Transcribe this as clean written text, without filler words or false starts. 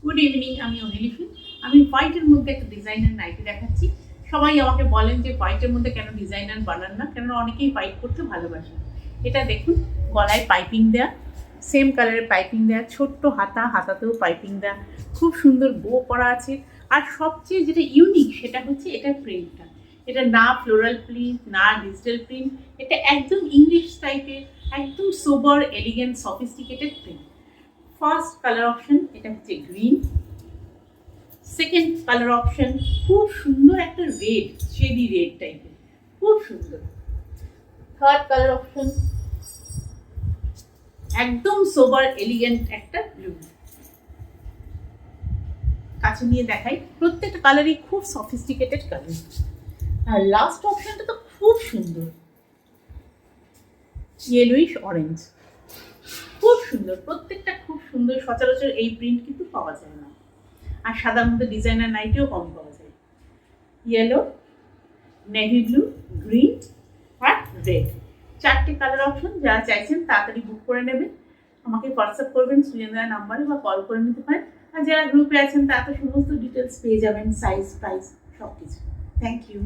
Good evening, আমি অহিলিফি। আমি হোয়াইটের মধ্যে একটা ডিজাইনার নাইটি দেখাচ্ছি। সবাই আমাকে বলেন যে হোয়াইটের মধ্যে কেন ডিজাইনার বানান না, কেন অনেকেই হোয়াইট করতে ভালোবাসেন। এটা দেখুন, গলায় পাইপিং দেয়া, সেম কালারের পাইপিং দেয়া, ছোট্ট হাতাতেও পাইপিং দেয়া, খুব সুন্দর বো করা আছে। আর সবচেয়ে যেটা ইউনিক সেটা হচ্ছে এটার প্রিন্টটা। এটা না ফ্লোরাল প্রিন্ট, না ডিজিটাল প্রিন্ট, এটা একদম ইংলিশ টাইপের, একদম sober, elegant, sophisticated print. First colour option এটা হচ্ছে গ্রিন। সেকেন্ড কালার অপশন খুব সুন্দর একটা রেড, শেডি রেড টাইপের, খুব সুন্দর। থার্ড কালার অপশন একদম সোবার এলিগেন্ট একটা ব্লু। কাছে নিয়ে দেখাই, প্রত্যেকটা কালারই খুব সফিস্টিকেটেড কালার। আর লাস্ট অপশনটা তো খুব সুন্দর, ইয়েলোইশ অরেঞ্জ, খুব সুন্দর। প্রত্যেকটা খুব সুন্দর। সচরাচর এই প্রিন্ট কিন্তু পাওয়া যায় না। আর সাদার মধ্যে ডিজাইনার নাইটিও কম পাওয়া যায়। ইয়েলো, নেভি ব্লু, গ্রিন আর রেড, চারটে কালার অপশন। যারা চাইছেন তাড়াতাড়ি বুক করে নেবেন, আমাকে হোয়াটসঅ্যাপ করবেন স্ক্রিনে দেওয়া নাম্বারে, বা কল করে নিতে পারেন। আর যারা গ্রুপে আছেন তারা তো সমস্ত ডিটেলস পেয়ে যাবেন, সাইজ, প্রাইস, সব কিছু। Thank you.